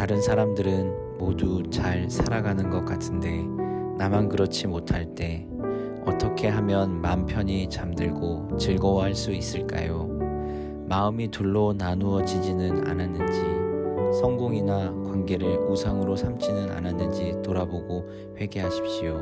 다른 사람들은 모두 잘 살아가는 것 같은데 나만 그렇지 못할 때 어떻게 하면 맘 편히 잠들고 즐거워할 수 있을까요? 마음이 둘로 나누어지지는 않았는지, 성공이나 관계를 우상으로 삼지는 않았는지 돌아보고 회개하십시오.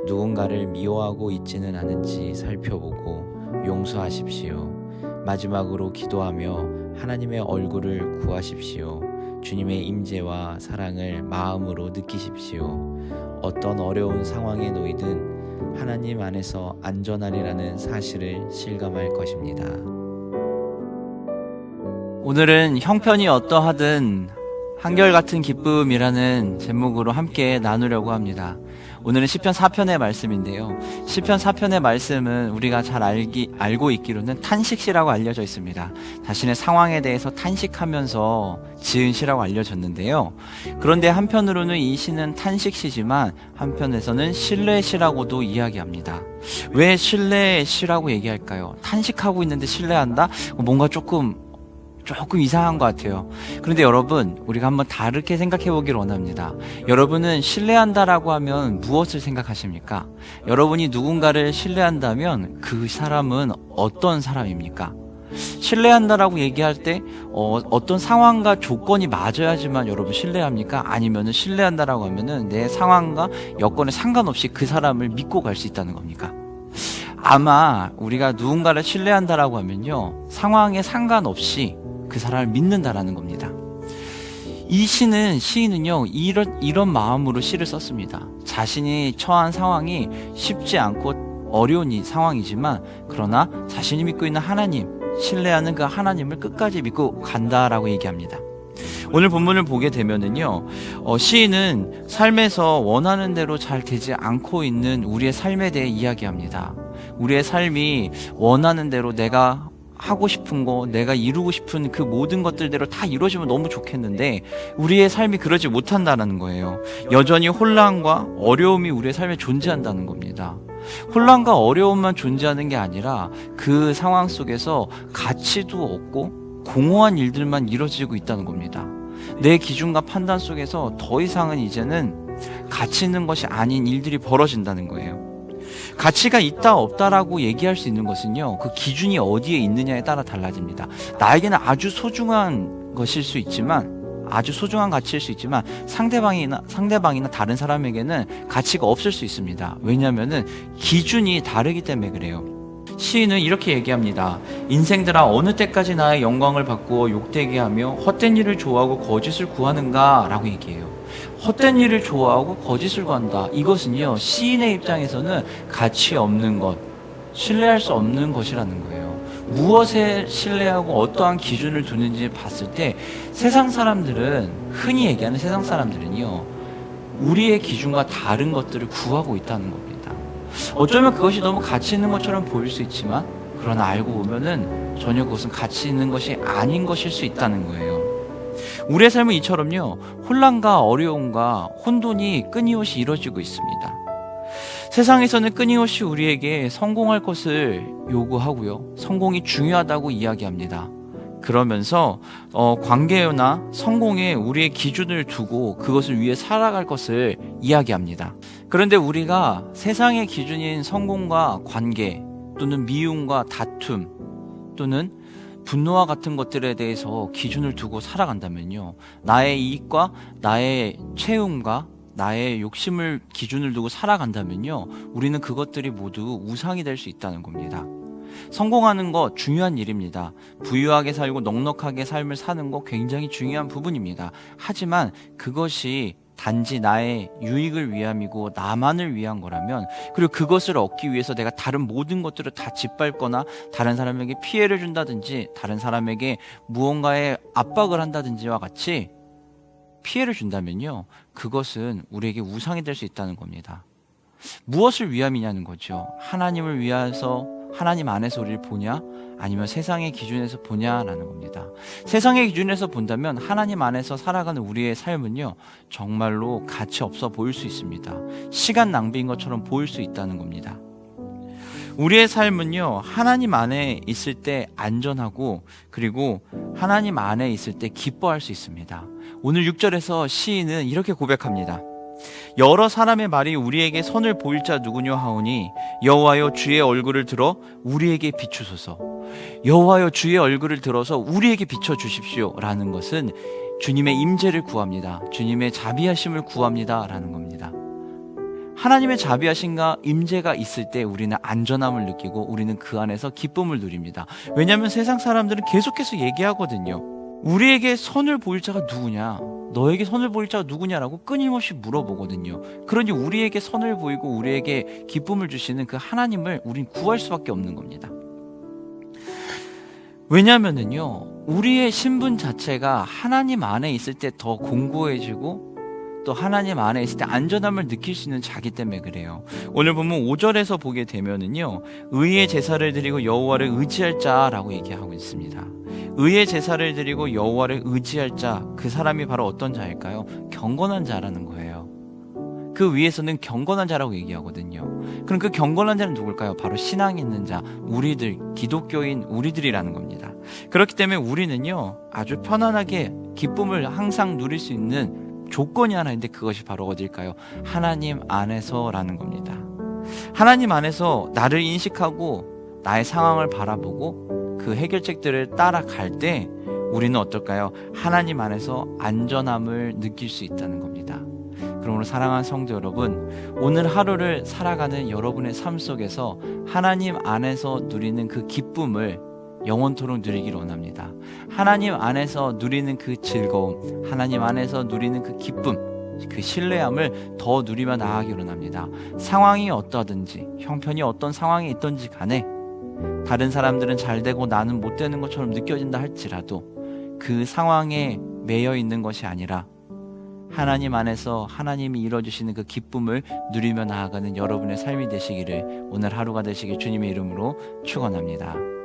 누군가를 미워하고 있지는 않은지 살펴보고 용서하십시오. 마지막으로 기도하며 하나님의 얼굴을 구하십시오. 주님의 임재와 사랑을 마음으로 느끼십시오. 어떤 어려운 상황에 놓이든 하나님 안에서 안전하리라는 사실을 실감할 것입니다. 오늘은 형편이 어떠하든 한결같은 기쁨이라는 제목으로 함께 나누려고 합니다. 오늘은 시편 4편의 말씀인데요. 시편 4편의 말씀은 우리가 잘 알고 있기로는 탄식시라고 알려져 있습니다. 자신의 상황에 대해서 탄식하면서 지은 시라고 알려졌는데요. 그런데 한편으로는 이 시는 탄식시지만 한편에서는 신뢰시라고도 이야기합니다. 왜 신뢰시라고 얘기할까요? 탄식하고 있는데 신뢰한다? 뭔가 조금 이상한 것 같아요. 그런데 여러분, 우리가 한번 다르게 생각해 보기를 원합니다. 여러분은 신뢰한다라고 하면 무엇을 생각하십니까? 여러분이 누군가를 신뢰한다면 그 사람은 어떤 사람입니까? 신뢰한다라고 얘기할 때 어떤 상황과 조건이 맞아야지만 여러분 신뢰합니까? 아니면은 신뢰한다라고 하면은 내 상황과 여건에 상관없이 그 사람을 믿고 갈 수 있다는 겁니까? 아마 우리가 누군가를 신뢰한다라고 하면요, 상황에 상관없이 그 사람을 믿는다라는 겁니다. 이 시인은요 이런 마음으로 시를 썼습니다. 자신이 처한 상황이 쉽지 않고 어려운 상황이지만 그러나 자신이 믿고 있는 하나님, 신뢰하는 그 하나님을 끝까지 믿고 간다라고 얘기합니다. 오늘 본문을 보게 되면은요, 시인은 삶에서 원하는 대로 잘 되지 않고 있는 우리의 삶에 대해 이야기합니다. 우리의 삶이 원하는 대로 내가 하고 싶은 거, 내가 이루고 싶은 그 모든 것들대로 다 이루어지면 너무 좋겠는데 우리의 삶이 그러지 못한다는 거예요. 여전히 혼란과 어려움이 우리의 삶에 존재한다는 겁니다. 혼란과 어려움만 존재하는 게 아니라 그 상황 속에서 가치도 없고 공허한 일들만 이루어지고 있다는 겁니다. 내 기준과 판단 속에서 더 이상은 이제는 가치 있는 것이 아닌 일들이 벌어진다는 거예요. 가치가 있다 없다라고 얘기할 수 있는 것은요, 그 기준이 어디에 있느냐에 따라 달라집니다. 나에게는 아주 소중한 것일 수 있지만, 아주 소중한 가치일 수 있지만 상대방이나 다른 사람에게는 가치가 없을 수 있습니다. 왜냐하면은 기준이 다르기 때문에 그래요. 시인은 이렇게 얘기합니다. 인생들아, 어느 때까지 나의 영광을 바꾸어 욕되게 하며 헛된 일을 좋아하고 거짓을 구하는가? 라고 얘기해요. 헛된 일을 좋아하고 거짓을 구한다. 이것은요, 시인의 입장에서는 가치 없는 것, 신뢰할 수 없는 것이라는 거예요. 무엇에 신뢰하고 어떠한 기준을 두는지 봤을 때 세상 사람들은, 흔히 얘기하는 세상 사람들은요, 우리의 기준과 다른 것들을 구하고 있다는 겁니다. 어쩌면 그것이 너무 가치 있는 것처럼 보일 수 있지만 그러나 알고 보면은 전혀 그것은 가치 있는 것이 아닌 것일 수 있다는 거예요. 우리의 삶은 이처럼요, 혼란과 어려움과 혼돈이 끊임없이 이루어지고 있습니다. 세상에서는 끊임없이 우리에게 성공할 것을 요구하고요, 성공이 중요하다고 이야기합니다. 그러면서 관계나 성공에 우리의 기준을 두고 그것을 위해 살아갈 것을 이야기합니다. 그런데 우리가 세상의 기준인 성공과 관계 또는 미움과 다툼 또는 분노와 같은 것들에 대해서 기준을 두고 살아간다면요, 나의 이익과 나의 채움과 나의 욕심을 기준을 두고 살아간다면요, 우리는 그것들이 모두 우상이 될 수 있다는 겁니다. 성공하는 거 중요한 일입니다. 부유하게 살고 넉넉하게 삶을 사는 거 굉장히 중요한 부분입니다. 하지만 그것이 단지 나의 유익을 위함이고 나만을 위한 거라면, 그리고 그것을 얻기 위해서 내가 다른 모든 것들을 다 짓밟거나 다른 사람에게 피해를 준다든지 다른 사람에게 무언가에 압박을 한다든지와 같이 피해를 준다면요, 그것은 우리에게 우상이 될 수 있다는 겁니다. 무엇을 위함이냐는 거죠. 하나님을 위해서, 하나님 안에서 우리를 보냐, 아니면 세상의 기준에서 보냐라는 겁니다. 세상의 기준에서 본다면 하나님 안에서 살아가는 우리의 삶은요, 정말로 가치 없어 보일 수 있습니다. 시간 낭비인 것처럼 보일 수 있다는 겁니다. 우리의 삶은요, 하나님 안에 있을 때 안전하고, 그리고 하나님 안에 있을 때 기뻐할 수 있습니다. 오늘 6절에서 시인은 이렇게 고백합니다. 여러 사람의 말이 우리에게 선을 보일 자 누구냐 하오니 여호와여 주의 얼굴을 들어 우리에게 비추소서. 여호와여 주의 얼굴을 들어서 우리에게 비춰 주십시오 라는 것은 주님의 임재를 구합니다. 주님의 자비하심을 구합니다 라는 겁니다. 하나님의 자비하심과 임재가 있을 때 우리는 안전함을 느끼고 우리는 그 안에서 기쁨을 누립니다. 왜냐하면 세상 사람들은 계속해서 얘기하거든요. 우리에게 선을 보일 자가 누구냐, 너에게 선을 보일 자가 누구냐라고 끊임없이 물어보거든요. 그러니 우리에게 선을 보이고 우리에게 기쁨을 주시는 그 하나님을 우린 구할 수밖에 없는 겁니다. 왜냐하면요, 우리의 신분 자체가 하나님 안에 있을 때 더 공고해지고 또 하나님 안에 있을 때 안전함을 느낄 수 있는 자기 때문에 그래요. 오늘 보면 5절에서 보게 되면은요, 의의 제사를 드리고 여호와를 의지할 자라고 얘기하고 있습니다. 의의 제사를 드리고 여호와를 의지할 자, 그 사람이 바로 어떤 자일까요? 경건한 자라는 거예요. 그 위에서는 경건한 자라고 얘기하거든요. 그럼 그 경건한 자는 누굴까요? 바로 신앙이 있는 자, 우리들, 기독교인 우리들이라는 겁니다. 그렇기 때문에 우리는요, 아주 편안하게 기쁨을 항상 누릴 수 있는 조건이 하나 있는데 그것이 바로 어딜까요? 하나님 안에서라는 겁니다. 하나님 안에서 나를 인식하고 나의 상황을 바라보고 그 해결책들을 따라갈 때 우리는 어떨까요? 하나님 안에서 안전함을 느낄 수 있다는 겁니다. 그러므로 사랑하는 성도 여러분, 오늘 하루를 살아가는 여러분의 삶 속에서 하나님 안에서 누리는 그 기쁨을 영원토록 누리기를 원합니다. 하나님 안에서 누리는 그 즐거움, 하나님 안에서 누리는 그 기쁨, 그 신뢰함을 더 누리며 나아가기를 원합니다. 상황이 어떠하든지, 형편이 어떤 상황에 있든지 간에 다른 사람들은 잘 되고 나는 못 되는 것처럼 느껴진다 할지라도 그 상황에 매여 있는 것이 아니라 하나님 안에서 하나님이 이뤄주시는 그 기쁨을 누리며 나아가는 여러분의 삶이 되시기를 오늘 하루가 되시길 주님의 이름으로 축원합니다.